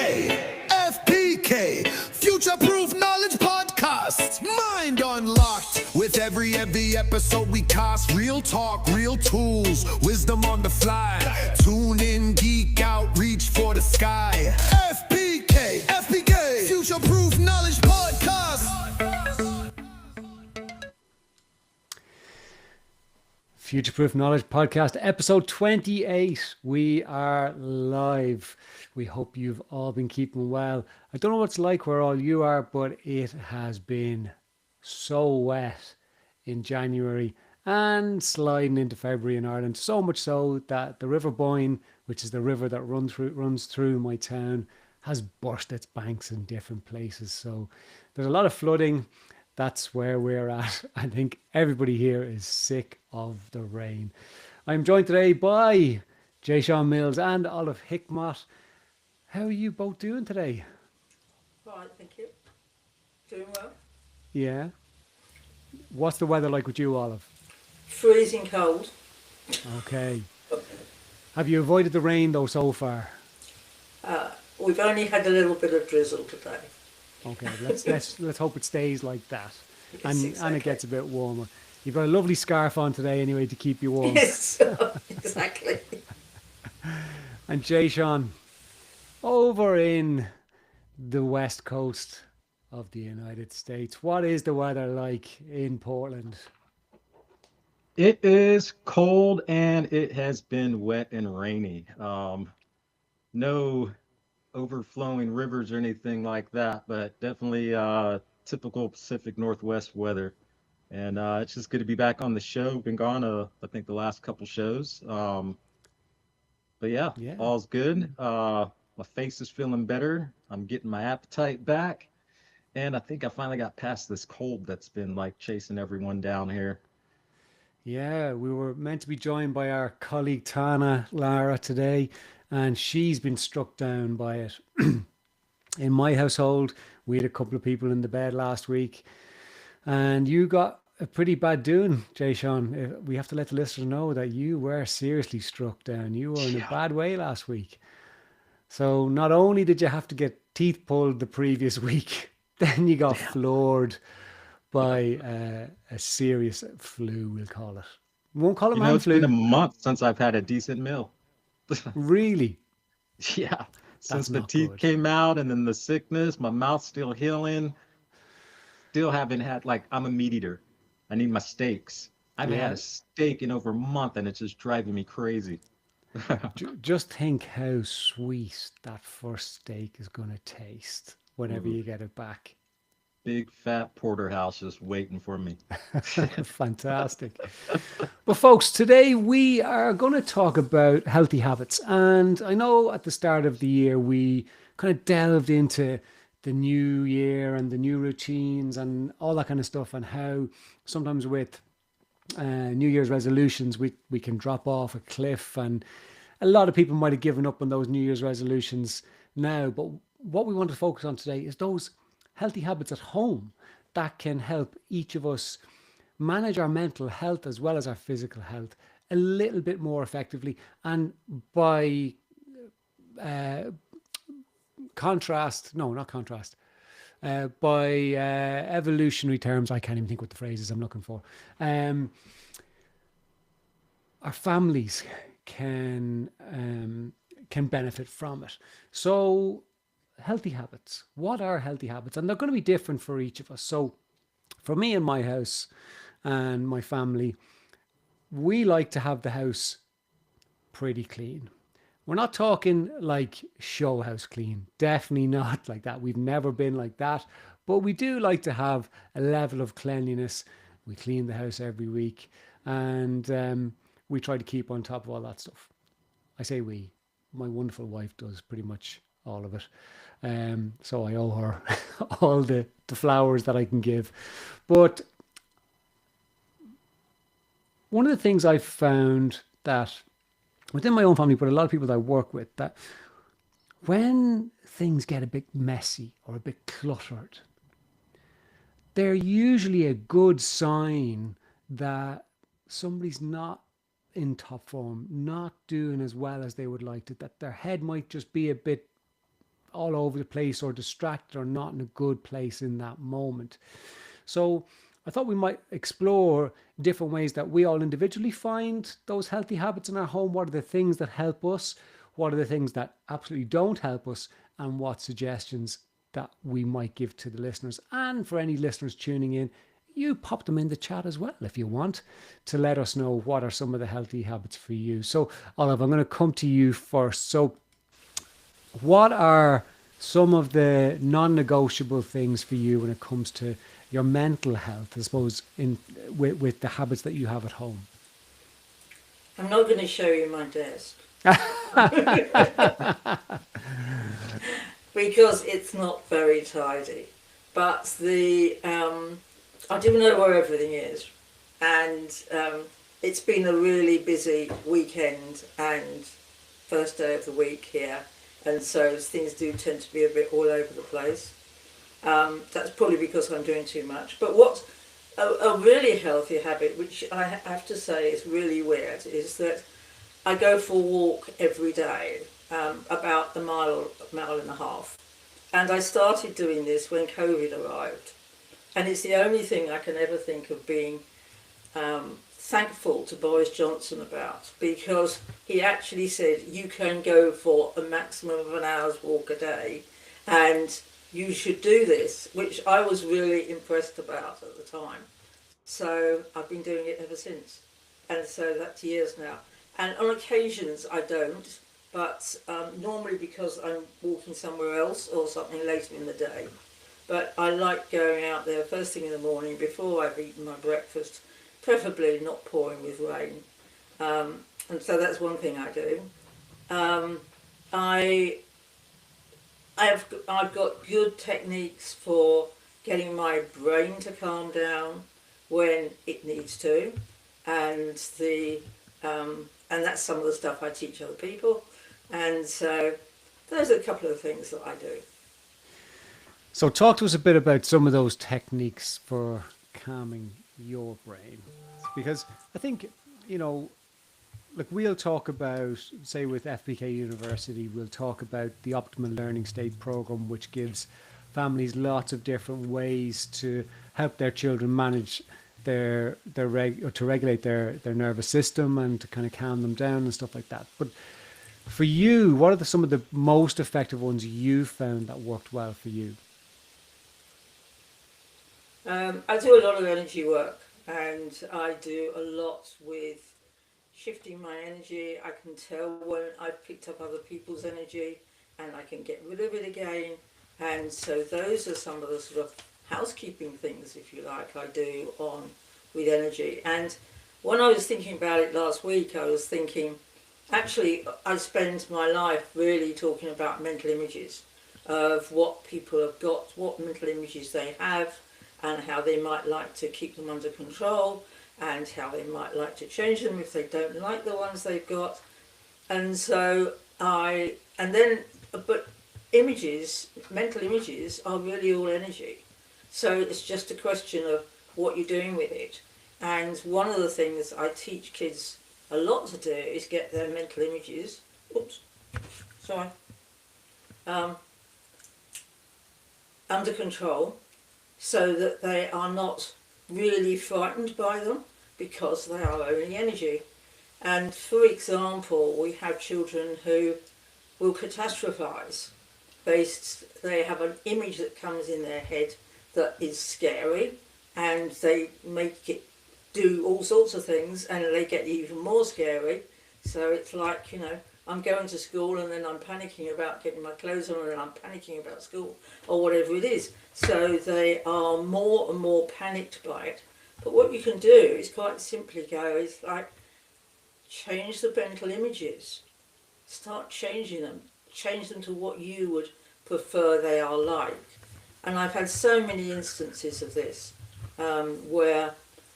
FPK, Future Proof Knowledge Podcast. Mind unlocked. With every episode we cast. Real talk, real tools, wisdom on the fly. Tune in, geek out, reach for the sky. FPK, Future Proof Knowledge Podcast. Future Proof Knowledge Podcast, episode 28. We are live. We hope you've all been keeping well. I don't know what it's like where all you are, but it has been so wet in January and sliding into February in Ireland. So much so that the River Boyne, which is the river that runs through my town, has burst its banks in different places. So there's a lot of flooding. That's where we're at. I think everybody here is sick of the rain. I'm joined today by J. Sean Mills and Olive Hickmott. How are you both doing today? Right, thank you. Doing well. Yeah. What's the weather like with you, Olive? Freezing cold. Okay. Have you avoided the rain though so far? We've only had a little bit of drizzle today. Okay, let's hope it stays like that, Yes, and exactly. it gets a bit warmer. You've got a lovely scarf on today anyway to keep you warm. Yes, exactly. And Jay Sean, over in the west coast of the United States, what is the weather like in Portland? It is cold and it has been wet and rainy. No overflowing rivers or anything like that, but definitely typical Pacific Northwest weather. And it's just good to be back on the show. Been gone, I think the last couple shows. But yeah, all's good. My face is feeling better. I'm getting my appetite back. And I think I finally got past this cold that's been like chasing everyone down here. Yeah, we were meant to be joined by our colleague Tana Lara today, and she's been struck down by it. In my household, we had a couple of people in the bed last week, and you got a pretty bad doing, Jay Sean. We have to let the listeners know that you were seriously struck down. You were in a bad way last week. So not only did you have to get teeth pulled the previous week, then you got floored by a serious flu, we'll call it. We won't call it man It's flu. been a month since I've had a decent meal. Really? Yeah. Since the not teeth good. came out and then the sickness, my mouth's still healing. Still haven't had, like, I'm a meat eater. I need my steaks. I haven't had a steak in over a month and it's just driving me crazy. Just think how sweet that first steak is going to taste whenever you get it back. Big fat porterhouse just waiting for me. Fantastic. But folks, today we are going to talk about healthy habits. And I know at the start of the year, we kind of delved into the new year and the new routines and all that kind of stuff, and how sometimes with New Year's resolutions, we can drop off a cliff, and a lot of people might have given up on those New Year's resolutions now. But what we want to focus on today is those healthy habits at home that can help each of us manage our mental health as well as our physical health a little bit more effectively. And by by evolutionary terms, I can't even think what the phrase is I'm looking for. Our families can benefit from it. So healthy habits. What are healthy habits? And they're going to be different for each of us. So for me and my house and my family, we like to have the house pretty clean. We're not talking like show house clean. Definitely not like that. We've never been like that. But we do like to have a level of cleanliness. We clean the house every week, and we try to keep on top of all that stuff. I say we. My wonderful wife does pretty much all of it. So I owe her all the flowers that I can give. But one of the things I've found that within my own family, but a lot of people that I work with, that when things get a bit messy or a bit cluttered, they're usually a good sign that somebody's not in top form, not doing as well as they would like to, that their head might just be a bit all over the place or distracted or not in a good place in that moment. So I thought we might explore different ways that we all individually find those healthy habits in our home. What are the things that help us? What are the things that absolutely don't help us? And what suggestions that we might give to the listeners. And for any listeners tuning in, you pop them in the chat as well if you want, to let us know what are some of the healthy habits for you. So Olive, I'm going to come to you first. So what are some of the non-negotiable things for you when it comes to your mental health, I suppose, with the habits that you have at home? I'm not going to show you my desk. Because it's not very tidy. But I do know where everything is. And it's been a really busy weekend and first day of the week here. And so things do tend to be a bit all over the place. That's probably because I'm doing too much. But what's a really healthy habit, which I have to say is really weird, is that I go for a walk every day, about a mile and a half. And I started doing this when COVID arrived. And it's the only thing I can ever think of being thankful to Boris Johnson about, because he actually said you can go for a maximum of an hour's walk a day and you should do this, which I was really impressed about at the time. So I've been doing it ever since. And so that's years now. And on occasions I don't, but normally because I'm walking somewhere else or something later in the day. But I like going out there first thing in the morning before I've eaten my breakfast, preferably not pouring with rain. And so that's one thing I do. I've got good techniques for getting my brain to calm down when it needs to, and that's some of the stuff I teach other people. And so those are a couple of things that I do. So talk to us a bit about some of those techniques for calming your brain, because I think, like we'll talk about, say with FBK University, we'll talk about the Optimal Learning State program, which gives families lots of different ways to help their children manage to regulate their nervous system and to kind of calm them down and stuff like that. But for you, what are some of the most effective ones you found that worked well for you? I do a lot of energy work, and I do a lot with shifting my energy. I can tell when I've picked up other people's energy and I can get rid of it again. And so those are some of the sort of housekeeping things, if you like, I do with energy. And when I was thinking about it last week, I was thinking, actually, I spend my life really talking about mental images of what people have got, what mental images they have, and how they might like to keep them under control, and how they might like to change them if they don't like the ones they've got. And so but images, mental images, are really all energy. So it's just a question of what you're doing with it. And one of the things I teach kids a lot to do is get their mental images, under control, so that they are not really frightened by them, because they are only energy. And for example, we have children who will catastrophize. They have an image that comes in their head that is scary, and they make it do all sorts of things, and they get even more scary. So it's like, I'm going to school and then I'm panicking about getting my clothes on, and I'm panicking about school or whatever it is. So they are more and more panicked by it. But what you can do is quite simply change the mental images. Start changing them. Change them to what you would prefer they are like. And I've had so many instances of this where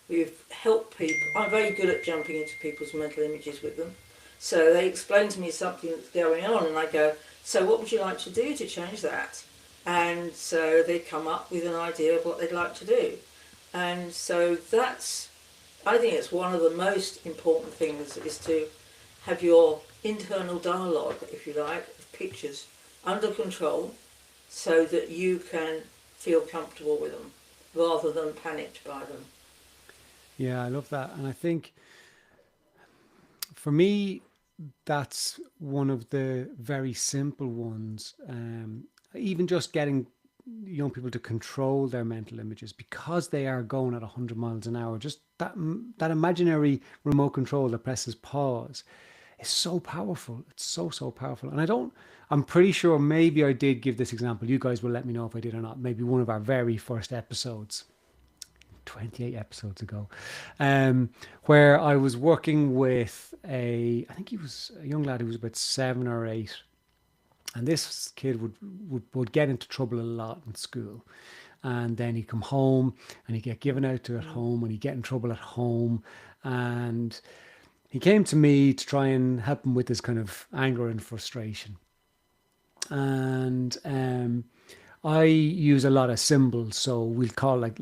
we've helped people. I'm very good at jumping into people's mental images with them. So they explain to me something that's going on, and I go, so what would you like to do to change that? And so they come up with an idea of what they'd like to do. And so I think it's one of the most important things, is to have your internal dialogue, if you like, of pictures under control so that you can feel comfortable with them rather than panicked by them. Yeah, I love that. And I think for me, that's one of the very simple ones. Even just getting young people to control their mental images because they are going at 100 miles an hour. Just that imaginary remote control that presses pause is so powerful. It's so powerful. And I'm pretty sure maybe I did give this example. You guys will let me know if I did or not. Maybe one of our very first episodes, 28 episodes ago, where I was working with I think he was a young lad who was about 7 or 8. And this kid would get into trouble a lot in school. And then he'd come home and he'd get given out to at home and he'd get in trouble at home. And he came to me to try and help him with this kind of anger and frustration. And I use a lot of symbols. So we'll call like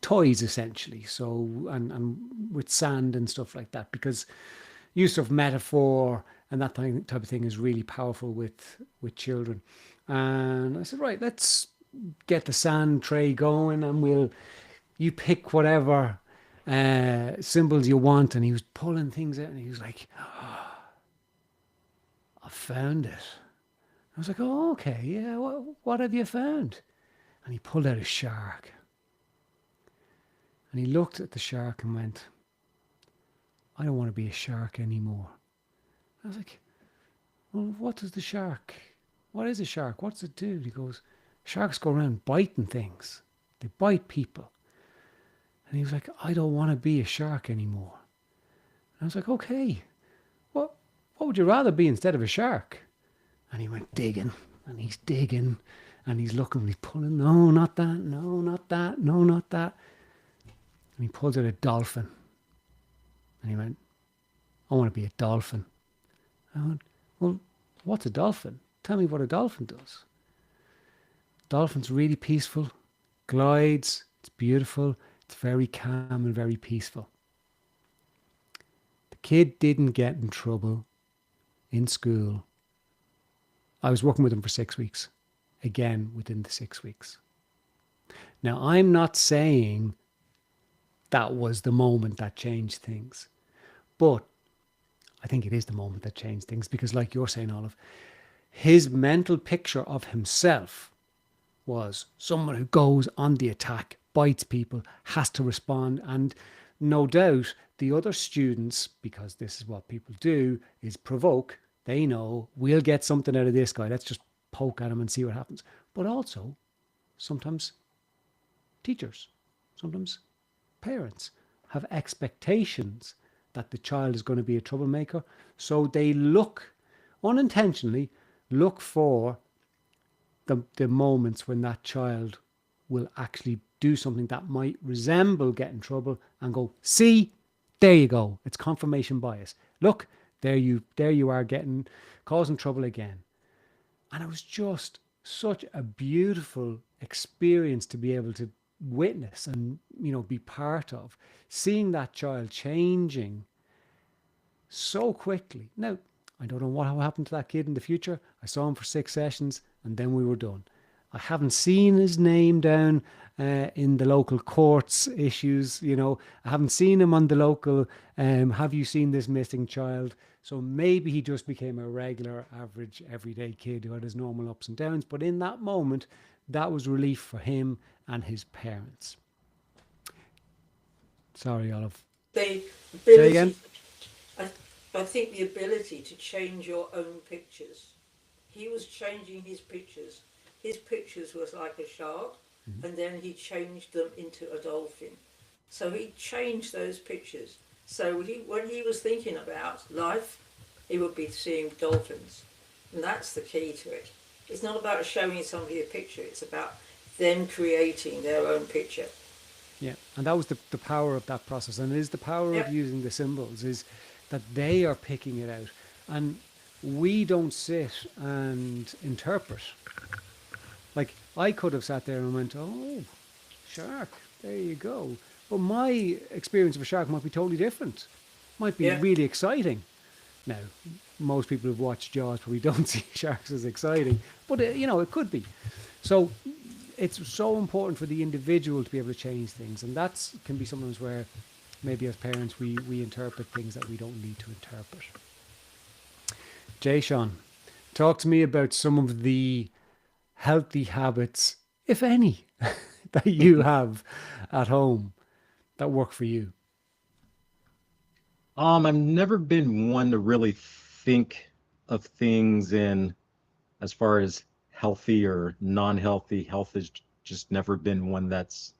toys essentially. So, and with sand and stuff like that, because use of metaphor and that type of thing is really powerful with children. And I said, right, let's get the sand tray going and you pick whatever symbols you want. And he was pulling things out and he was like, oh, I found it. I was like, oh, okay, yeah, what have you found? And he pulled out a shark. And he looked at the shark and went, I don't want to be a shark anymore. I was like, well, what is a shark? What is a shark? What's it do? He goes, sharks go around biting things. They bite people. And he was like, I don't want to be a shark anymore. And I was like, okay, what would you rather be instead of a shark? And he went digging, and he's digging, and he's looking, and he's pulling, no, not that, no, not that, no, not that. And he pulled out a dolphin. And he went, I want to be a dolphin. I went, well, what's a dolphin? Tell me what a dolphin does. Dolphin's really peaceful, glides, it's beautiful, it's very calm and very peaceful. The kid didn't get in trouble in school. I was working with him for 6 weeks, again within the 6 weeks. Now, I'm not saying that was the moment that changed things, but I think it is the moment that changed things because, like you're saying, Olive, his mental picture of himself was someone who goes on the attack, bites people, has to respond. And no doubt the other students, because this is what people do, is provoke. They know we'll get something out of this guy. Let's just poke at him and see what happens. But also sometimes teachers, sometimes parents have expectations that the child is going to be a troublemaker. So they unintentionally look for the moments when that child will actually do something that might resemble get in trouble and go, see, there you go. It's confirmation bias. Look, there you are causing trouble again. And it was just such a beautiful experience to be able to witness and, be part of, seeing that child changing so quickly. Now, I don't know what will happen to that kid in the future. I saw him for 6 sessions and then we were done. I haven't seen his name down in the local courts issues. I haven't seen him on the local, have you seen this missing child? So maybe he just became a regular, average, everyday kid who had his normal ups and downs. But in that moment, that was relief for him and his parents. Sorry, Olive. The Say again? I think the ability to change your own pictures. He was changing his pictures. His pictures was like a shark, and then he changed them into a dolphin. So he changed those pictures. So when he was thinking about life, he would be seeing dolphins. And that's the key to it. It's not about showing somebody a picture. It's about them creating their own picture. Yeah, and that was the power of that process. And it is the power of using the symbols, is that they are picking it out. And we don't sit and interpret. Like, I could have sat there and went, oh, shark, there you go. But my experience of a shark might be totally different. Might be really exciting. Now, most people who've watched Jaws probably don't see sharks as exciting, but it could be. So it's so important for the individual to be able to change things, and that's can be sometimes where maybe as parents we interpret things that we don't need to interpret. Jay Sean, talk to me about some of the healthy habits, if any, that you have at home that work for you. I've never been one to really think of things in as far as healthy or non-healthy. Health has just never been one that's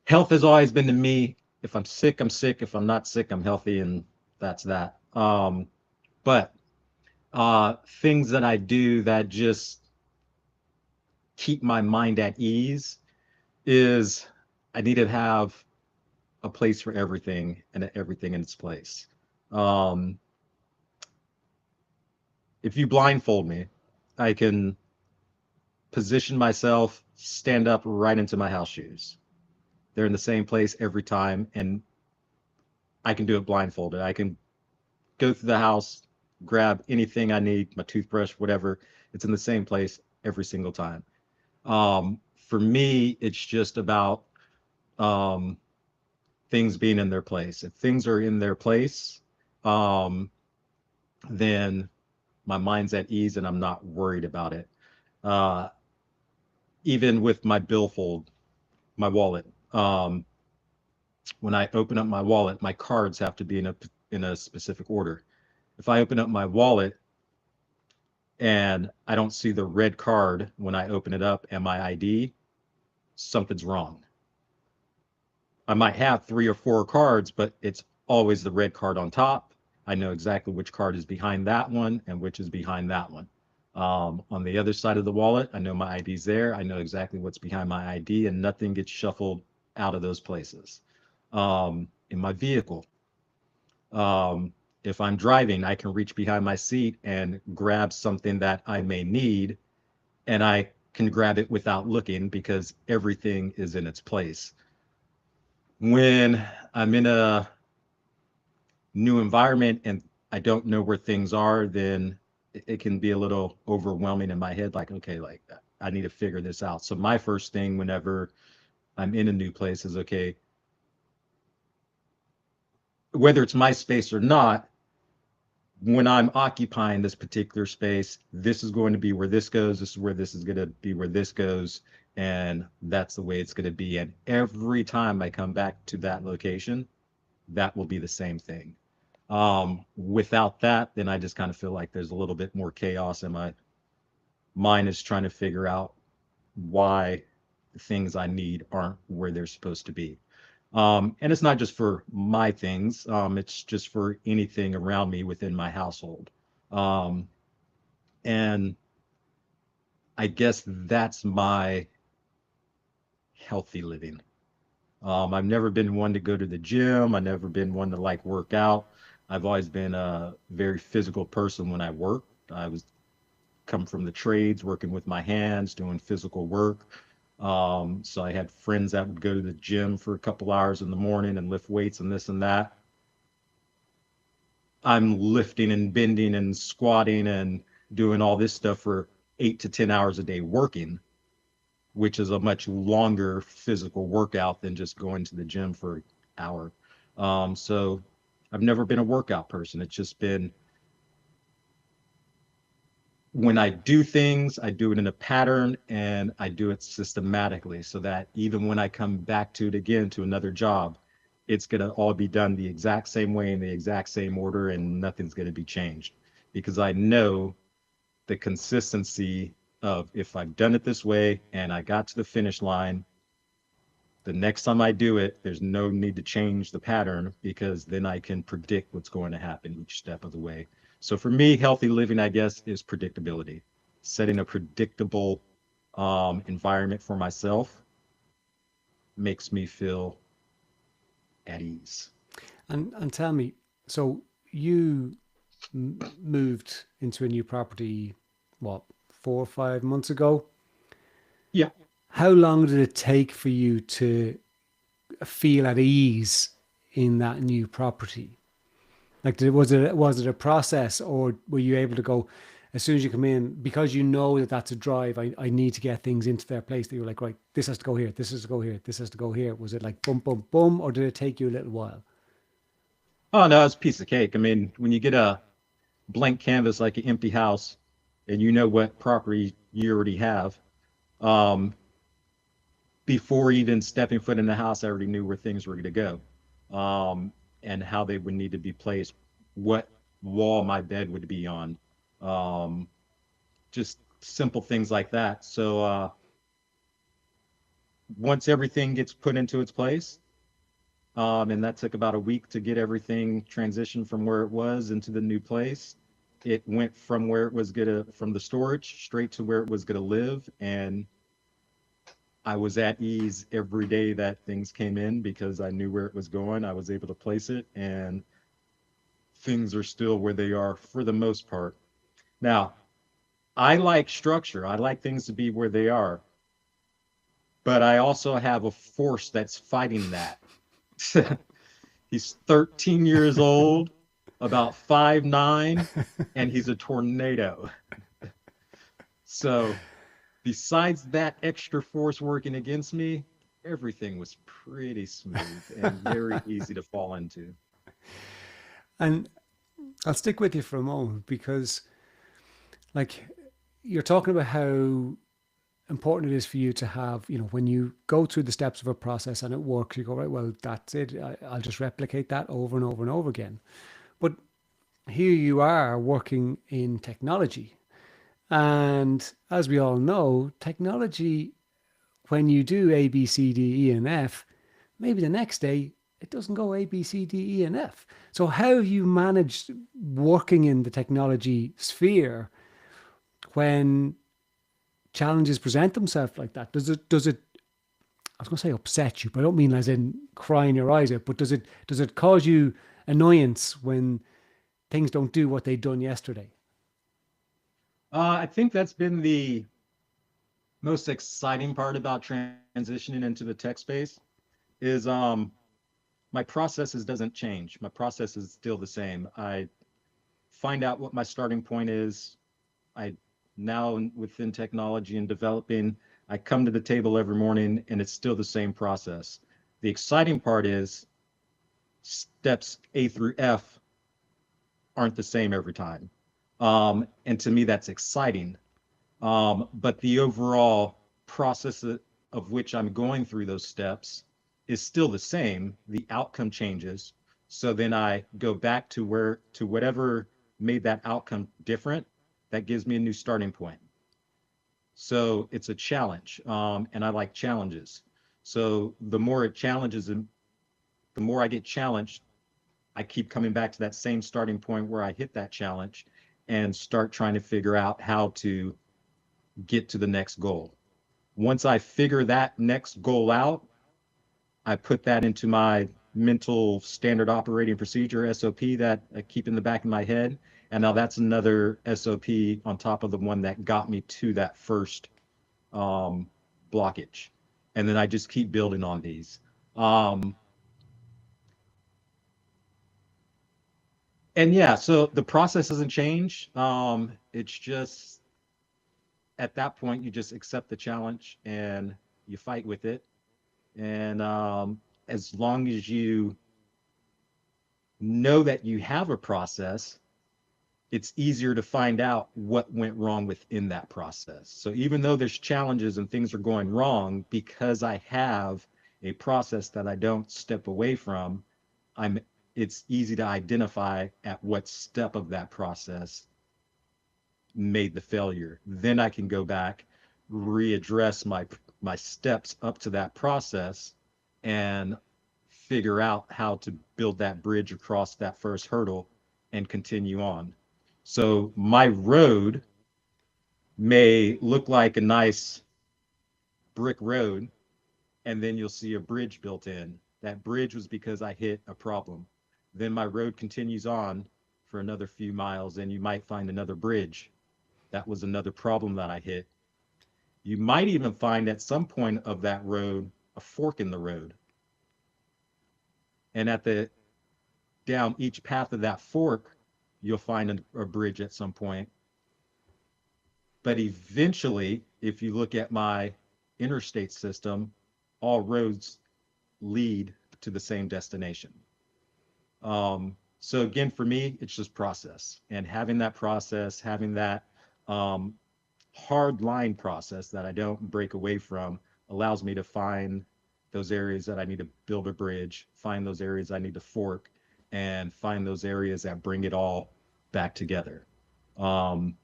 health has always been to me. If I'm sick, I'm sick. If I'm not sick, I'm healthy, and that's that. But things that I do that just keep my mind at ease is I need to have a place for everything and everything in its place. Um, if you blindfold me, I can position myself, stand up right into my house shoes. They're in the same place every time, and I can do it blindfolded. I can go through the house, grab anything I need, my toothbrush, whatever. It's in the same place every single time. For me, it's just about um, things being in their place. If things are in their place, um, then my mind's at ease and I'm not worried about it. Uh, Even with my billfold, my wallet, when I open up my wallet, my cards have to be in a specific order. If I open up my wallet and I don't see the red card when I open it up and my ID, something's wrong. I might have 3 or 4 cards, but it's always the red card on top. I know exactly which card is behind that one and which is behind that one. On the other side of the wallet, I know my ID's there. I know exactly what's behind my ID, and nothing gets shuffled out of those places. In my vehicle, um, if I'm driving, I can reach behind my seat and grab something that I may need, and I can grab it without looking because everything is in its place. When I'm in a new environment and I don't know where things are, then it can be a little overwhelming in my head. Like, okay, like I need to figure this out. So my first thing whenever I'm in a new place is, okay, whether it's my space or not, when I'm occupying this particular space, this is going to be where this goes. This is where this is going to be where this goes. And that's the way it's going to be. And every time I come back to that location, that will be the same thing. Without that, then I just kind of feel like there's a little bit more chaos, and my mind is trying to figure out why the things I need aren't where they're supposed to be. And it's not just for my things, it's just for anything around me within my household. Um, and I guess that's my healthy living. I've never been one to go to the gym. I've never been one to like work out. I've always been a very physical person when I work. I was come from the trades, working with my hands, doing physical work. So I had friends that would go to the gym for a couple hours in the morning and lift weights and this and that. I'm lifting and bending and squatting and doing all this stuff for 8 to 10 hours a day working, which is a much longer physical workout than just going to the gym for an hour. So I've never been a workout person. It's just been when I do things, I do it in a pattern and I do it systematically so that even when I come back to it again to another job, it's going to all be done the exact same way in the exact same order and nothing's going to be changed because I know the consistency of if I've done it this way and I got to the finish line, the next time I do it, there's no need to change the pattern because then I can predict what's going to happen each step of the way. So for me, healthy living, I guess, is predictability. Setting a predictable environment for myself makes me feel at ease. And tell me, so you moved into a new property, what, 4 or 5 months ago? Yeah. How long did it take for you to feel at ease in that new property? Like, was it a process, or were you able to go as soon as you come in, because you know that that's a drive? I need to get things into their place. That you were like, right, this has to go here, this has to go here, this has to go here. Was it like boom, boom, boom, or did it take you a little while? Oh no, it's a piece of cake. I mean, when you get a blank canvas like an empty house, and you know what property you already have, um, before even stepping foot in the house, I already knew where things were going to go, and how they would need to be placed, what wall my bed would be on, um, just simple things like that. So once everything gets put into its place, and that took about a week to get everything transitioned from where it was into the new place. It went from where it was gonna, from the storage straight to where it was gonna live, and I was at ease every day that things came in because I knew where it was going. I was able to place it, and things are still where they are for the most part. Now, I like structure. I like things to be where they are, but I also have a force that's fighting that. He's 13 years old, about 5'9", and he's a tornado. So, besides that extra force working against me, everything was pretty smooth and very easy to fall into. And I'll stick with you for a moment because, like, you're talking about how important it is for you to have, when you go through the steps of a process and it works, you go, right, well, that's it. I'll just replicate that over and over and over again. But here you are working in technology. And as we all know, technology, when you do A, B, C, D, E, and F, maybe the next day it doesn't go A, B, C, D, E, and F. So how have you managed working in the technology sphere when challenges present themselves like that? Does it I was going to say upset you, but I don't mean as in crying your eyes out, but does it cause you annoyance when things don't do what they done yesterday? I think that's been the most exciting part about transitioning into the tech space is my processes doesn't change. My process is still the same. I find out what my starting point is. I now within technology and developing, I come to the table every morning and it's still the same process. The exciting part is steps A through F aren't the same every time. And to me, that's exciting. But the overall process of which I'm going through those steps is still the same. The outcome changes. So then I go back to whatever made that outcome different. That gives me a new starting point. So it's a challenge, and I like challenges. So the more it challenges, and the more I get challenged, I keep coming back to that same starting point where I hit that challenge and start trying to figure out how to get to the next goal. Once I figure that next goal out, I put that into my mental standard operating procedure SOP that I keep in the back of my head. And now that's another SOP on top of the one that got me to that first blockage. And then I just keep building on these. Um, and yeah, so the process doesn't change. It's just at that point, you just accept the challenge and you fight with it. And as long as you know that you have a process, it's easier to find out what went wrong within that process. So even though there's challenges and things are going wrong, because I have a process that I don't step away from, I'm it's easy to identify at what step of that process made the failure. Then I can go back, readdress my steps up to that process and figure out how to build that bridge across that first hurdle and continue on. So my road may look like a nice brick road, and then you'll see a bridge built in. That bridge was because I hit a problem. Then my road continues on for another few miles, and you might find another bridge. That was another problem that I hit. You might even find at some point of that road a fork in the road. And at the down each path of that fork, you'll find a bridge at some point. But eventually, if you look at my interstate system, all roads lead to the same destination. So again, for me, it's just process, and having that process, having that um, hard line process that I don't break away from allows me to find those areas that I need to build a bridge, find those areas I need to fork, and find those areas that bring it all back together. Um,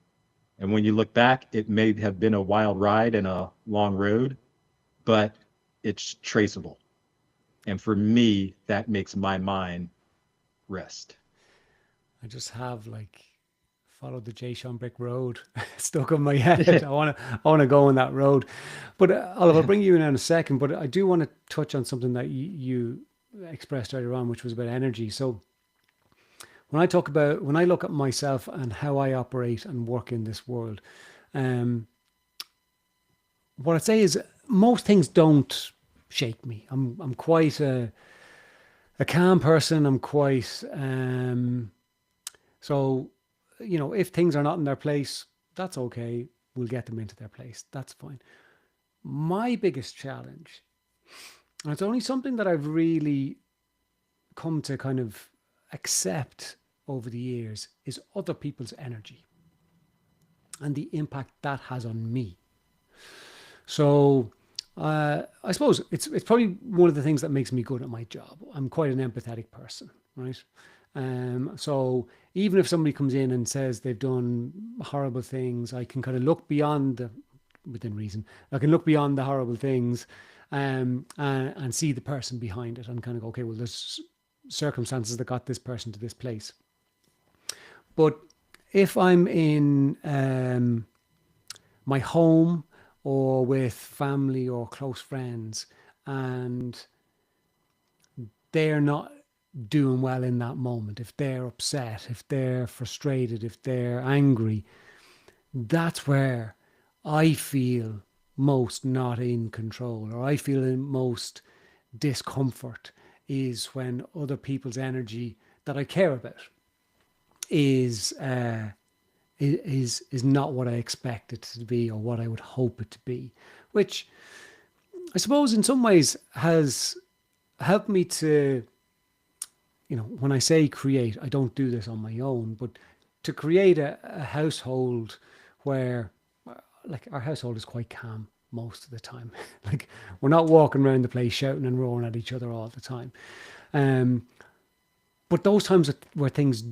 and when you look back, it may have been a wild ride and a long road, but it's traceable. And for me, that makes my mind rest. I just have like follow the Jay Sean Brick Road stuck in my head. I want to go on that road. But Olive, I'll bring you in a second. But I do want to touch on something that you expressed earlier on, which was about energy. So when I look at myself and how I operate and work in this world, um, what I'd say is most things don't shake me. I'm quite a calm person. I'm quite so, if things are not in their place, that's okay. We'll get them into their place. That's fine. My biggest challenge, and it's only something that I've really come to kind of accept over the years, is other people's energy and the impact that has on me. So, I suppose it's probably one of the things that makes me good at my job. I'm quite an empathetic person, right? So even if somebody comes in and says they've done horrible things, I can kind of look beyond within reason. I can look beyond the horrible things, and see the person behind it, and kind of go, okay, well, there's circumstances that got this person to this place. But if I'm in my home or with family or close friends, and they're not doing well in that moment, if they're upset, if they're frustrated, if they're angry, that's where I feel most not in control, or I feel in most discomfort, is when other people's energy that I care about is not what I expect it to be or what I would hope it to be, which I suppose in some ways has helped me to, when I say create, I don't do this on my own, but to create a household where, like, our household is quite calm most of the time. Like, we're not walking around the place shouting and roaring at each other all the time. But those times where things,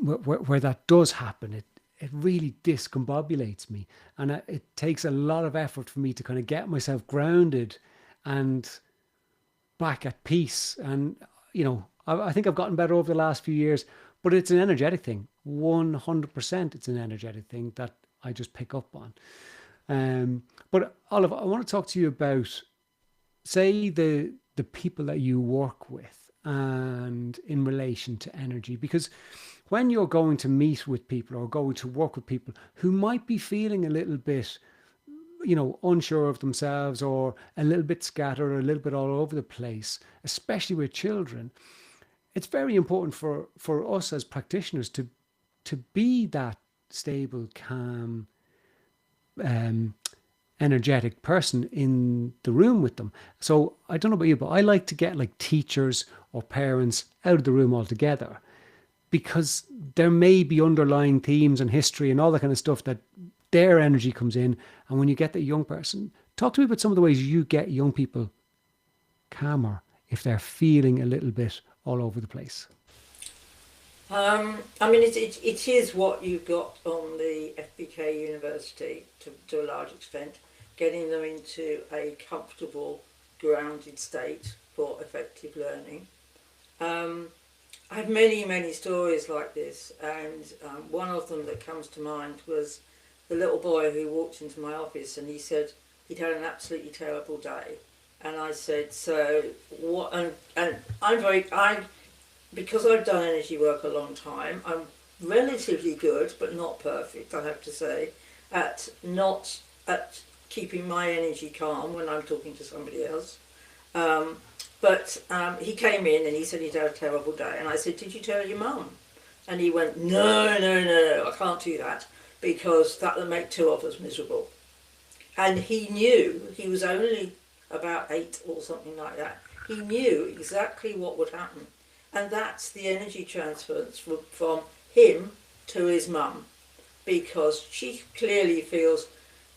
where that does happen, it really discombobulates me. And it takes a lot of effort for me to kind of get myself grounded and back at peace. And, I think I've gotten better over the last few years, but it's an energetic thing. 100% it's an energetic thing that I just pick up on. But Olive, I want to talk to you about, say, the people that you work with and in relation to energy, because when you're going to meet with people or going to work with people who might be feeling a little bit, unsure of themselves, or a little bit scattered, or a little bit all over the place, especially with children, it's very important for us as practitioners to be that stable, calm, energetic person in the room with them. So I don't know about you, but I like to get like teachers or parents out of the room altogether, because there may be underlying themes and history and all that kind of stuff that their energy comes in. And when you get the young person, talk to me about some of the ways you get young people calmer if they're feeling a little bit all over the place. It is what you've got on the FBK University to a large extent, getting them into a comfortable, grounded state for effective learning. I have many, many stories like this, and one of them that comes to mind was the little boy who walked into my office and he said he'd had an absolutely terrible day. And I said, so what? And because I've done energy work a long time, I'm relatively good, but not perfect, I have to say, at keeping my energy calm when I'm talking to somebody else. But he came in and he said he'd had a terrible day. And I said, did you tell your mum? And he went, no, no, no, no, I can't do that because that would make two of us miserable. And he knew, he was only about 8 or something like that. He knew exactly what would happen. And that's the energy transference from him to his mum, because she clearly feels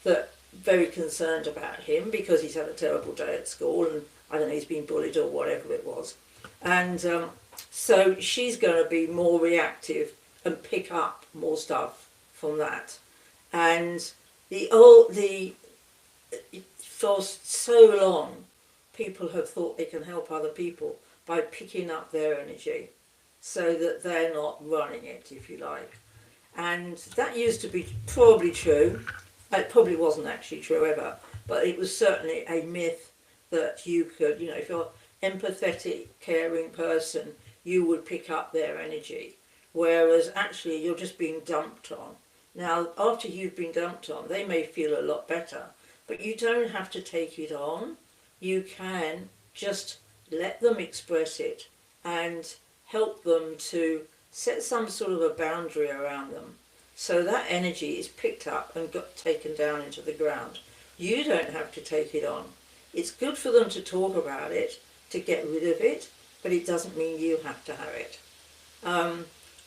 that very concerned about him because he's had a terrible day at school and I don't know, he's been bullied or whatever it was. And so she's going to be more reactive and pick up more stuff from that. And for so long, people have thought they can help other people by picking up their energy so that they're not running it, if you like. And that used to be probably true. It probably wasn't actually true ever, but it was certainly a myth that you could, you know, if you're an empathetic, caring person, you would pick up their energy, whereas actually you're just being dumped on. Now, after you've been dumped on, they may feel a lot better, but you don't have to take it on. You can just let them express it and help them to set some sort of a boundary around them so that energy is picked up and got taken down into the ground. You don't have to take it on. It's good for them to talk about it, to get rid of it, but it doesn't mean you have to have it.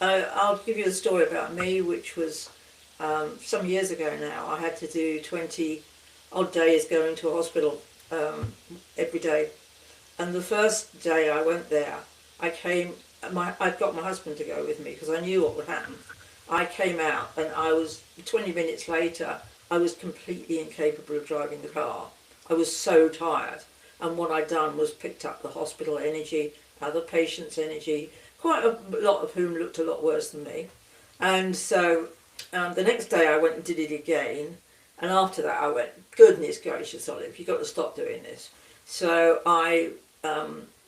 I'll give you a story about me, which was some years ago now. I had to do 20 odd days going to a hospital every day. And the first day I went there, I'd got my husband to go with me because I knew what would happen. I came out and 20 minutes later, I was completely incapable of driving the car. I was so tired. And what I'd done was picked up the hospital energy, other patients' energy, quite a lot of whom looked a lot worse than me. And so the next day I went and did it again. And after that I went, goodness gracious, Olive, you've got to stop doing this. So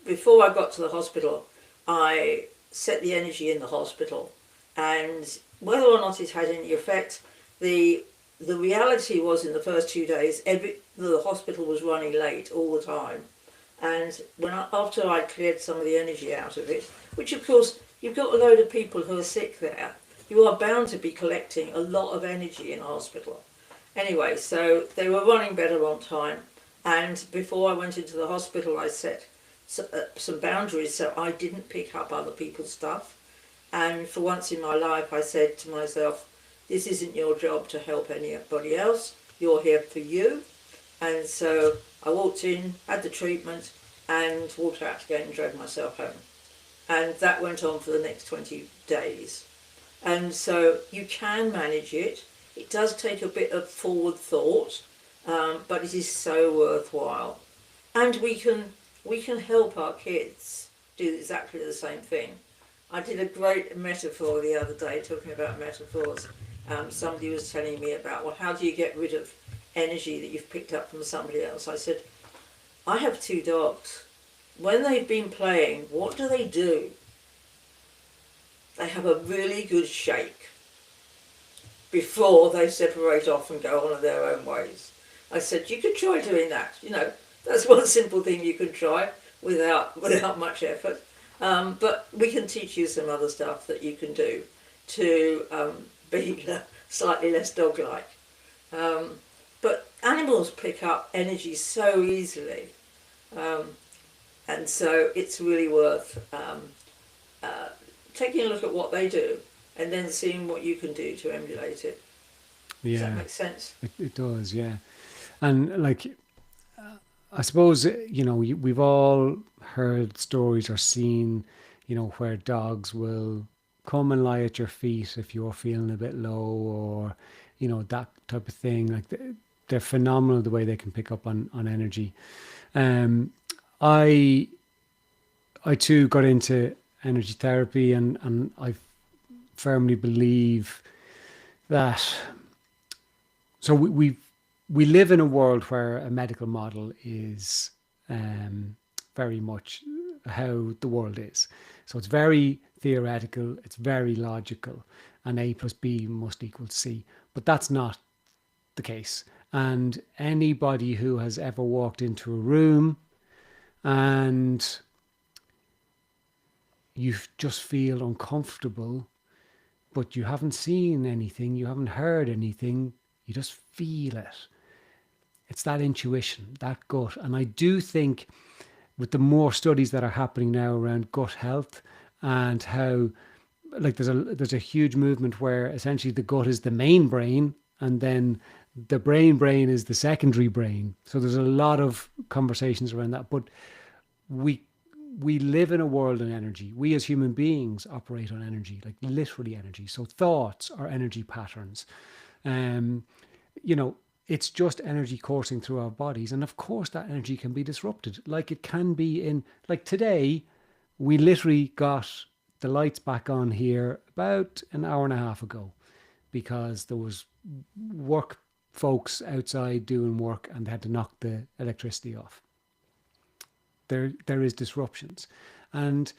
before I got to the hospital, I set the energy in the hospital. And whether or not it had any effect, the reality was in the first 2 days, the hospital was running late all the time. And after I cleared some of the energy out of it, which of course, you've got a load of people who are sick there, you are bound to be collecting a lot of energy in a hospital. Anyway, so they were running better on time. And before I went into the hospital, I set some boundaries so I didn't pick up other people's stuff. And for once in my life, I said to myself, this isn't your job to help anybody else. You're here for you. And so I walked in, had the treatment, and walked out again and drove myself home. And that went on for the next 20 days. And so you can manage it. It does take a bit of forward thought, but it is so worthwhile. And we can help our kids do exactly the same thing. I did a great metaphor the other day, talking about metaphors. Somebody was telling me about, well, how do you get rid of energy that you've picked up from somebody else? I said, I have 2 dogs. When they've been playing, what do? They have a really good shake before they separate off and go on their own ways. I said, you could try doing that. You know, that's one simple thing you can try without much effort. But we can teach you some other stuff that you can do to be slightly less dog-like. But animals pick up energy so easily. And so it's really worth taking a look at what they do and then seeing what you can do to emulate it. Yeah. Does that make sense? It does, yeah. And like, I suppose, you know, we've all heard stories or seen, you know, where dogs will come and lie at your feet if you're feeling a bit low, or, you know, that type of thing. Like they're phenomenal the way they can pick up on energy. I too got into energy therapy, and I firmly believe that. So we live in a world where a medical model is very much how the world is. So it's very theoretical, it's very logical, and A plus B must equal C. But that's not the case. And anybody who has ever walked into a room and you just feel uncomfortable, but you haven't seen anything, you haven't heard anything, you just feel it. It's that intuition, that gut. And I do think with the more studies that are happening now around gut health and how, like, there's a huge movement where essentially the gut is the main brain and then the brain is the secondary brain. So there's a lot of conversations around that. But we we live in a world of energy. We as human beings operate on energy, like literally energy. So thoughts are energy patterns. Um, you know, it's just energy coursing through our bodies. And of course that energy can be disrupted. Like it can be in, like today, we literally got the lights back on here about an hour and a half ago because there was work folks outside doing work and they had to knock the electricity off. There is disruptions. And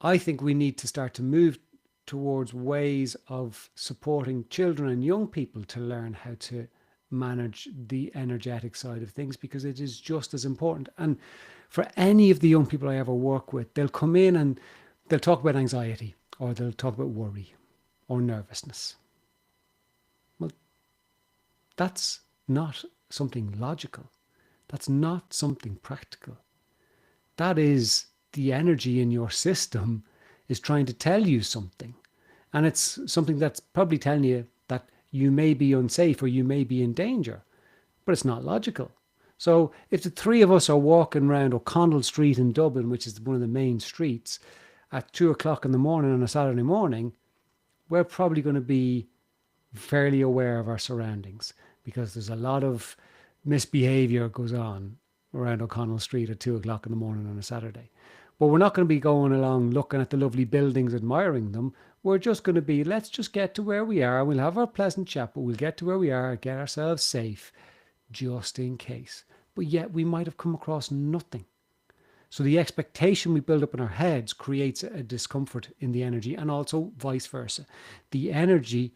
I think we need to start to move towards ways of supporting children and young people to learn how to manage the energetic side of things, because it is just as important. And for any of the young people I ever work with, they'll come in and they'll talk about anxiety or they'll talk about worry or nervousness. Well, that's not something logical. That's not something practical. That is the energy in your system is trying to tell you something. And it's something that's probably telling you that you may be unsafe or you may be in danger, but it's not logical. So if the three of us are walking around O'Connell Street in Dublin, which is one of the main streets, at 2 o'clock in the morning on a Saturday morning, we're probably going to be fairly aware of our surroundings because there's a lot of misbehavior goes on around O'Connell Street at 2 o'clock in the morning on a Saturday. But we're not going to be going along looking at the lovely buildings, admiring them. We're just going to be, let's just get to where we are. We'll have our pleasant chat, but we'll get to where we are, get ourselves safe, just in case. But yet we might have come across nothing. So the expectation we build up in our heads creates a discomfort in the energy, and also vice versa. The energy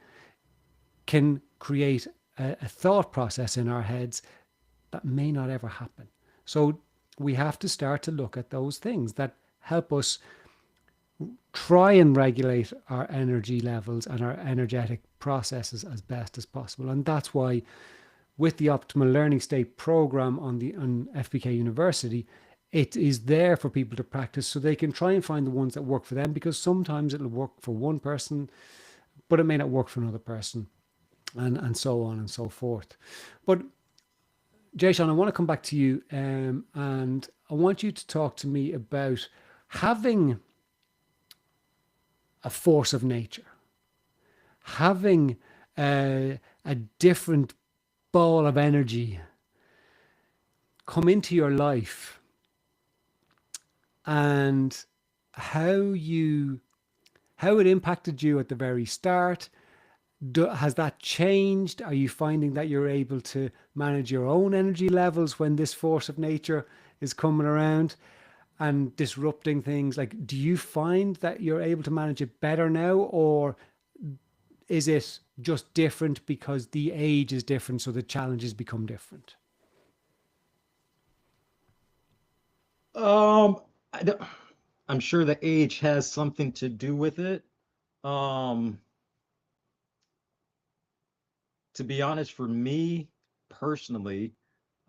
can create a thought process in our heads that may not ever happen. So we have to start to look at those things that help us try and regulate our energy levels and our energetic processes as best as possible. And that's why with the Optimal Learning State program on FBK University, it is there for people to practice so they can try and find the ones that work for them, because sometimes it'll work for one person, but it may not work for another person, and so on and so forth. But Jason, I want to come back to you, and I want you to talk to me about having a force of nature, having a different ball of energy come into your life, and how it impacted you at the very start. Has that changed? Are you finding that you're able to manage your own energy levels when this force of nature is coming around and disrupting things? Like, do you find that you're able to manage it better now, or is it just different because the age is different, so the challenges become different? I'm sure the age has something to do with it. To be honest, for me personally,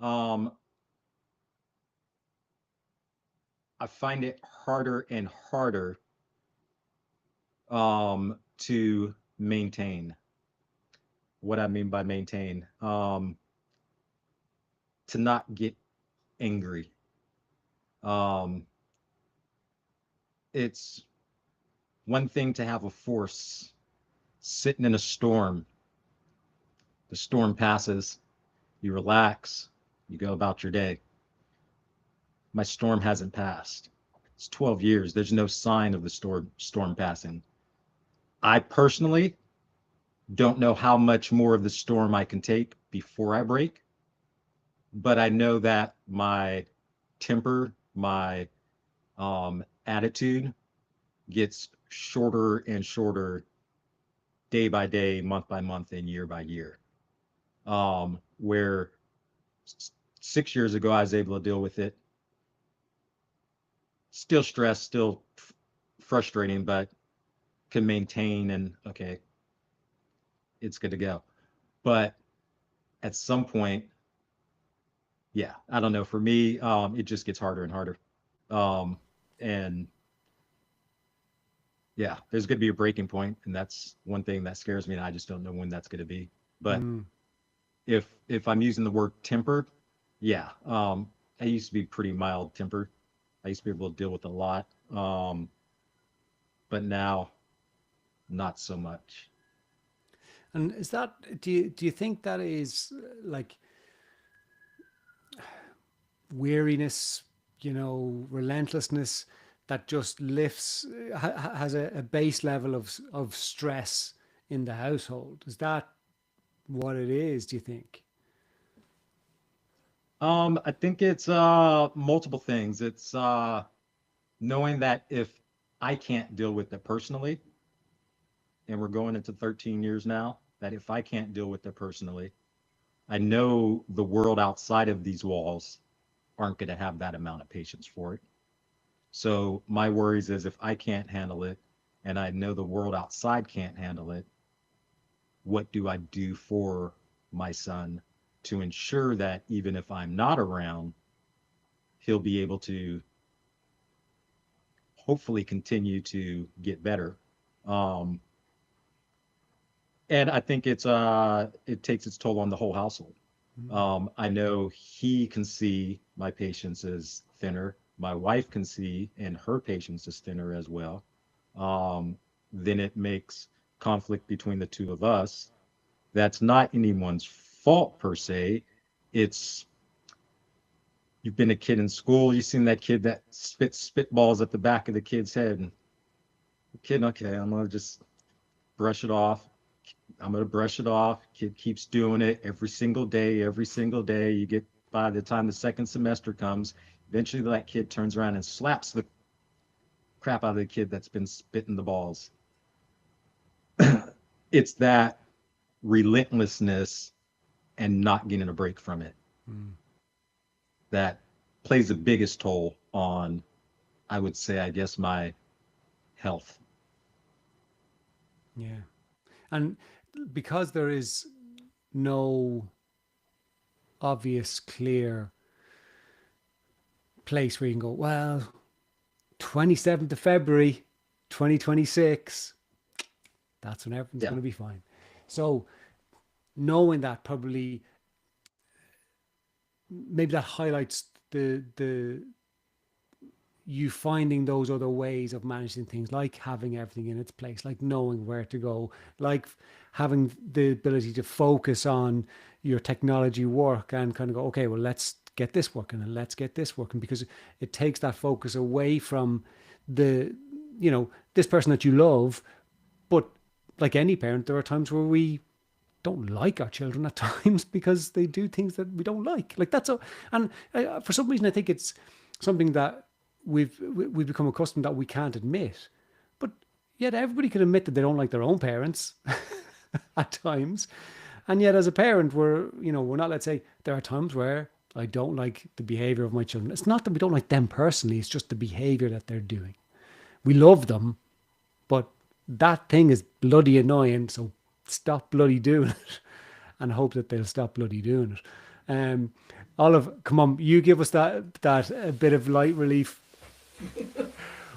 I find it harder and harder to maintain. What I mean by maintain, to not get angry. It's one thing to have a force sitting in a storm. The storm passes, you relax, you go about your day. My storm hasn't passed. It's 12 years. There's no sign of the storm passing. I personally don't know how much more of the storm I can take before I break, but I know that my temper, my attitude gets shorter and shorter day by day, month by month, and year by year. Where 6 years ago I was able to deal with it, still stressed, still frustrating, but can maintain and okay, it's good to go. But at some point, yeah, I don't know. For me, it just gets harder and harder. And yeah, there's going to be a breaking point, and that's one thing that scares me, and I just don't know when that's going to be. But Mm. if I'm using the word tempered, yeah, I used to be pretty mild tempered. I used to be able to deal with a lot, but now not so much. And is that, do you think that is like weariness, relentlessness that just lifts, has a base level of stress in the household? Is that what it is, do you think? I think it's multiple things. It's knowing that if I can't deal with it personally, and we're going into 13 years now, that if I can't deal with it personally, I know the world outside of these walls aren't going to have that amount of patience for it. So my worries is if I can't handle it and I know the world outside can't handle it, what do I do for my son to ensure that even if I'm not around, he'll be able to hopefully continue to get better. Um, and I think it takes its toll on the whole household. I know he can see my patience is thinner. My wife can see, and her patience is thinner as well. Then it makes conflict between the two of us. That's not anyone's fault per se. It's you've been a kid in school, you've seen that kid that spitballs at the back of the kid's head. And the kid, okay, I'm gonna just brush it off. I'm gonna brush it off. Kid keeps doing it every single day, every single day. You get by the time the second semester comes, eventually that kid turns around and slaps the crap out of the kid that's been spitting the balls. It's that relentlessness and not getting a break from it Mm. that plays the biggest toll on, I would say, I guess, my health. Yeah. And because there is no obvious, clear place where you can go, well, 27th of February, 2026, that's when everything's Yeah. going to be fine. So knowing that probably, maybe that highlights the you finding those other ways of managing things, like having everything in its place, like knowing where to go, like having the ability to focus on your technology work and kind of go, okay, well, let's get this working and let's get this working, because it takes that focus away from the, this person that you love. But like any parent, there are times where we don't like our children at times because they do things that we don't like. Like that's a, and for some reason, I think it's something that we've become accustomed that we can't admit. But yet everybody can admit that they don't like their own parents at times. And yet as a parent, we're not, let's say, there are times where I don't like the behavior of my children. It's not that we don't like them personally, it's just the behavior that they're doing. We love them, but that thing is bloody annoying. So stop bloody doing it and hope that they'll stop bloody doing it. Olive, come on, you give us that a bit of light relief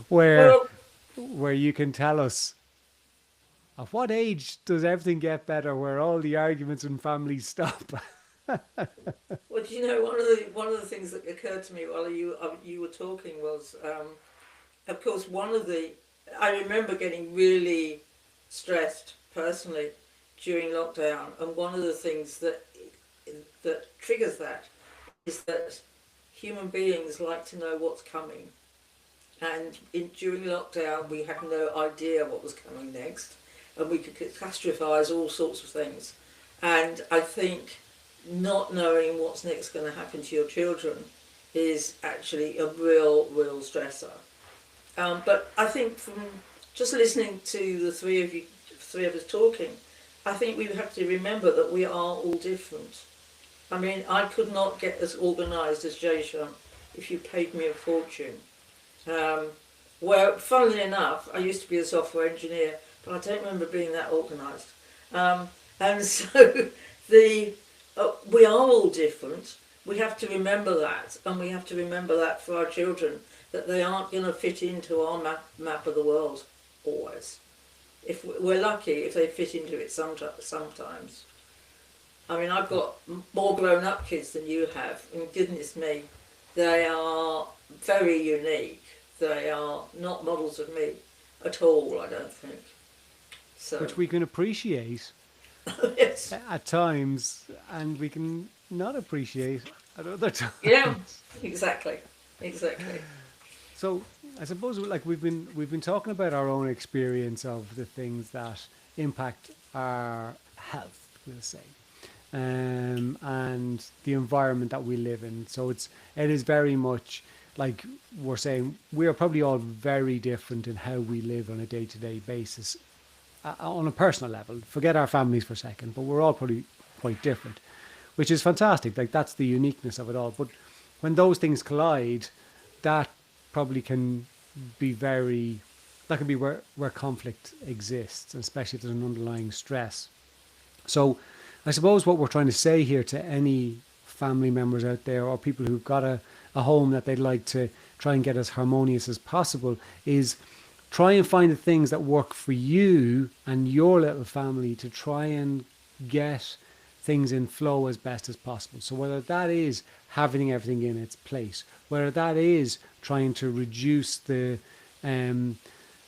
where Well, where you can tell us at what age does everything get better, where all the arguments in families stop. well, do you know one of the things that occurred to me while you were talking was, of course, I remember getting really stressed personally during lockdown, and one of the things that triggers that is that human beings like to know what's coming. And during lockdown, we had no idea what was coming next, and we could catastrophize all sorts of things. And I think not knowing what's next going to happen to your children is actually a real stressor. But I think from just listening to the three of us talking, I think we have to remember that we are all different. I mean, I could not get as organised as Jason if you paid me a fortune. where, funnily enough, I used to be a software engineer, but I don't remember being that organised. And so we are all different. We have to remember that, and we have to remember that for our children, that they aren't going to fit into our map of the world always. If we're lucky, if they fit into it sometimes. I mean, I've got more grown-up kids than you have, and goodness me, they are very unique. They are not models of me at all, I don't think. So, Which we can appreciate yes, at times, and we can not appreciate at other times. yeah, exactly. So I suppose like we've been talking about our own experience of the things that impact our health, we'll say, and the environment that we live in. So it is very much like we're saying we are probably all very different in how we live on a day-to-day basis, on a personal level. Forget our families for a second, but we're all probably quite different, which is fantastic. Like that's the uniqueness of it all. But when those things collide, that probably can be that can be where conflict exists, especially if there's an underlying stress. So I suppose what we're trying to say here to any family members out there or people who've got a home that they'd like to try and get as harmonious as possible is try and find the things that work for you and your little family to try and get things in flow as best as possible. So whether that is having everything in its place, whether that is trying to reduce the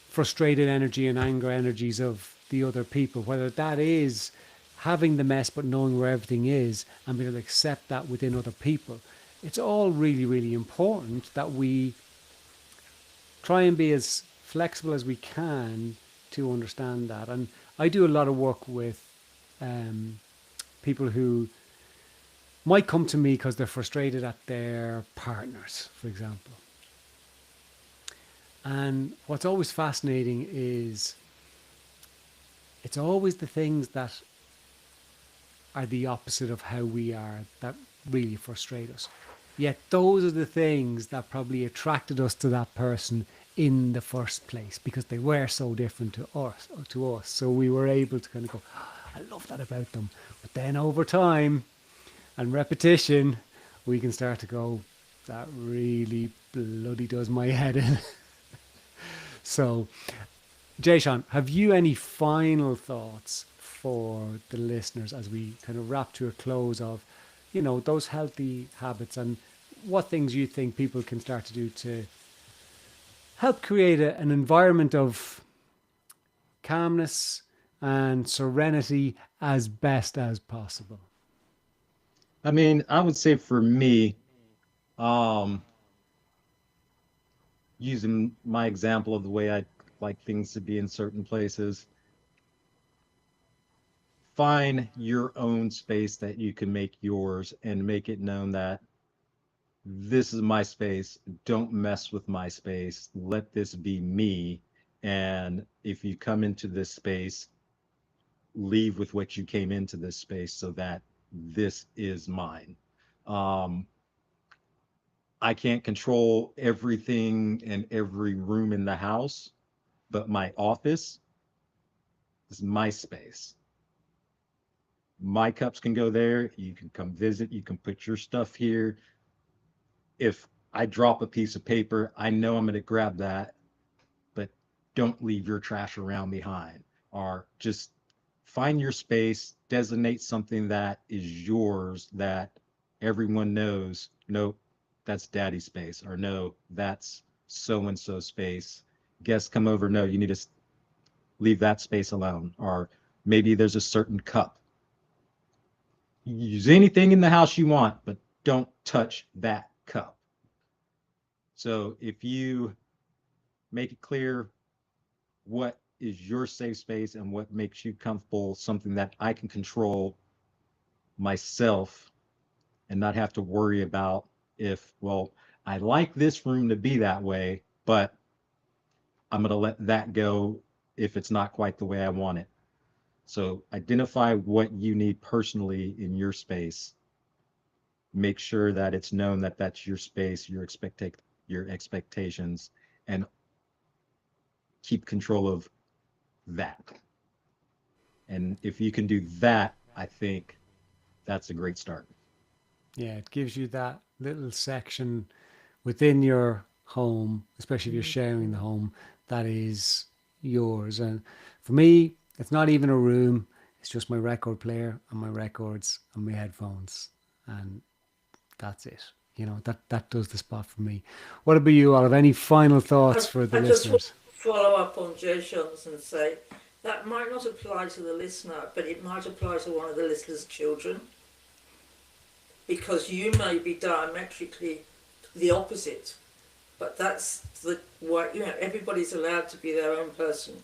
frustrated energy and anger energies of the other people, whether that is having the mess but knowing where everything is and being able to accept that within other people. It's all really, really important that we try and be as flexible as we can to understand that. And I do a lot of work with people who might come to me because they're frustrated at their partners, for example. And what's always fascinating is it's always the things that are the opposite of how we are that really frustrate us. Yet those are the things that probably attracted us to that person in the first place because they were so different to us. So we were able to kind of go, oh, I love that about them. But then over time and repetition, we can start to go, that really bloody does my head in. So, Jayshawn, have you any final thoughts for the listeners as we kind of wrap to a close of, those healthy habits and what things you think people can start to do to help create an environment of calmness and serenity as best as possible? I mean, I would say for me, using my example of the way I like things to be in certain places, find your own space that you can make yours and make it known that this is my space. Don't mess with my space. Let this be me. And if you come into this space, leave with what you came into this space so that this is mine. I can't control everything in every room in the house, but my office is my space. My cups can go there. You can come visit. You can put your stuff here. If I drop a piece of paper, I know I'm going to grab that, but don't leave your trash around behind. Or just find your space, designate something that is yours that everyone knows, nope, that's daddy's space, or no, that's so-and-so space. Guests come over, no, you need to leave that space alone. Or maybe there's a certain cup. Use anything in the house you want, but don't touch that cup. So if you make it clear what is your safe space and what makes you comfortable, something that I can control myself and not have to worry about if, well, I like this room to be that way, but I'm going to let that go if it's not quite the way I want it. So identify what you need personally in your space. Make sure that it's known that that's your space, your expectations, and keep control of that. And if you can do that, I think that's a great start. Yeah, it gives you that little section within your home, especially if you're sharing the home, that is yours. And for me, it's not even a room, it's just my record player and my records and my headphones. And that's it. You know, that does the spot for me. What about you, Olive? Any final thoughts for the I just want listeners? to follow up on Joe Shons and say that might not apply to the listener, but it might apply to one of the listener's children, because you may be diametrically the opposite, but that's the way, you know, everybody's allowed to be their own person.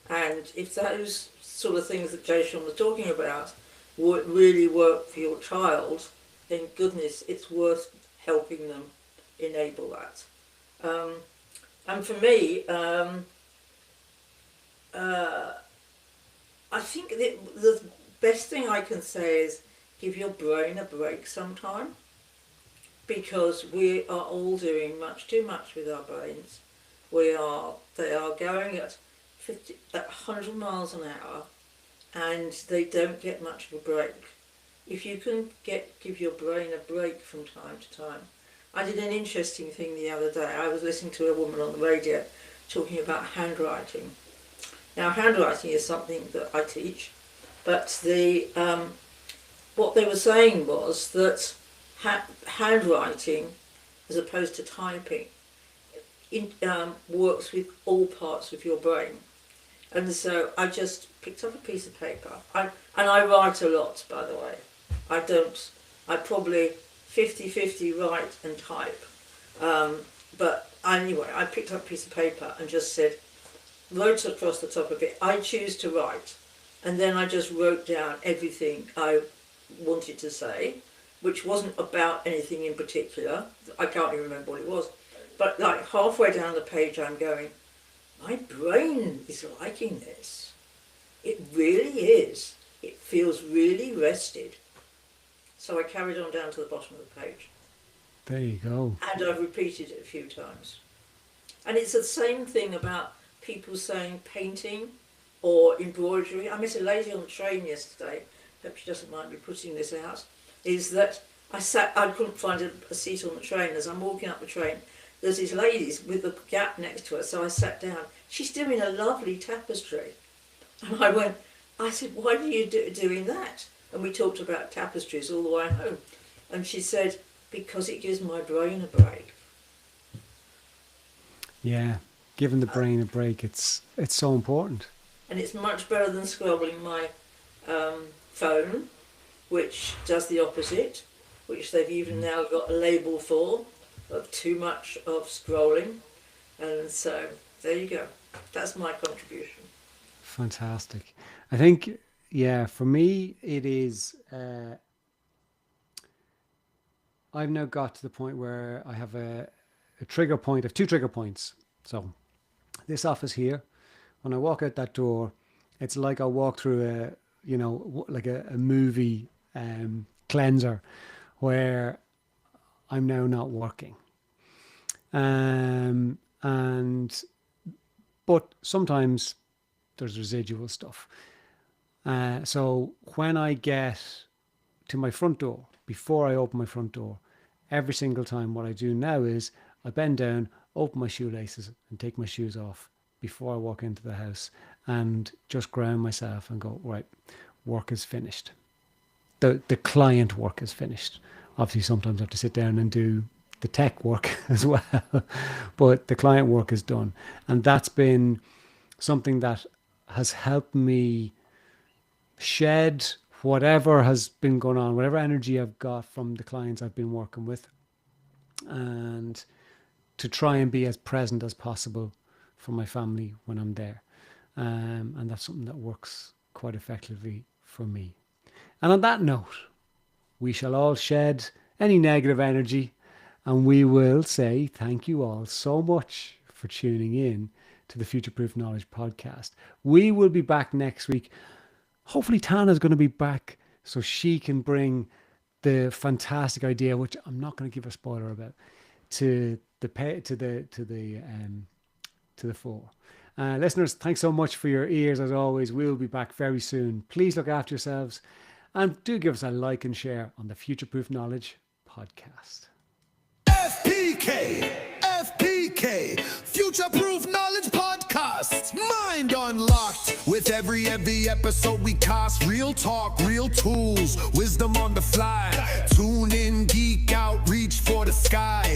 And if those sort of things that Joe Shon was talking about would really work for your child, then goodness, it's worth helping them enable that. And for me, I think the best thing I can say is give your brain a break sometime, because we are all doing much too much with our brains. They are going at 100 miles an hour, and they don't get much of a break. If you can give your brain a break from time to time. I did an interesting thing the other day. I was listening to a woman on the radio talking about handwriting. Now, handwriting is something that I teach, but what they were saying was that handwriting, as opposed to typing, works with all parts of your brain. And so I just picked up a piece of paper. And I write a lot, by the way. I probably 50-50 write and type. But anyway, I picked up a piece of paper and just wrote across the top of it, I choose to write. And then I just wrote down everything I wanted to say, which wasn't about anything in particular. I can't even remember what it was. But like halfway down the page, I'm going, my brain is liking this. It really is. It feels really rested. So I carried on down to the bottom of the page. There you go. And I've repeated it a few times. And it's the same thing about people saying painting or embroidery. I met a lady on the train yesterday, hope she doesn't mind me putting this out, is that I couldn't find a seat on the train. As I'm walking up the train, there's these ladies with a gap next to her, so I sat down. She's doing a lovely tapestry. And I said, why are you doing that? And we talked about tapestries all the way home. And she said, because it gives my brain a break. Yeah, giving the brain a break, it's so important. And it's much better than scrolling my phone, which does the opposite, which they've even now got a label for, of too much of scrolling. And so there you go. That's my contribution. Fantastic. I think, yeah, for me, it is, I've now got to the point where I have a trigger point, of 2 trigger points. So this office here, when I walk out that door, it's like I walk through like a movie cleanser where I'm now not working. But sometimes there's residual stuff. So when I get to my front door, before I open my front door, every single time what I do now is I bend down, open my shoelaces and take my shoes off before I walk into the house and just ground myself and go, right, work is finished. The client work is finished. Obviously, sometimes I have to sit down and do the tech work as well, but the client work is done. And that's been something that has helped me shed whatever has been going on, whatever energy I've got from the clients I've been working with, and to try and be as present as possible for my family when I'm there. And that's something that works quite effectively for me. And on that note, we shall all shed any negative energy, and we will say thank you all so much for tuning in to the Future Proof Knowledge podcast. We will be back next week. Hopefully Tana's going to be back so she can bring the fantastic idea, which I'm not going to give a spoiler about, to the to the fore. Listeners, thanks so much for your ears as always. We'll be back very soon. Please look after yourselves and do give us a like and share on the Future Proof Knowledge podcast. FPK, Future Proof Knowledge Podcast. Mind unlocked. With every episode we cast real talk, real tools, wisdom on the fly. Tune in, geek out, reach for the sky.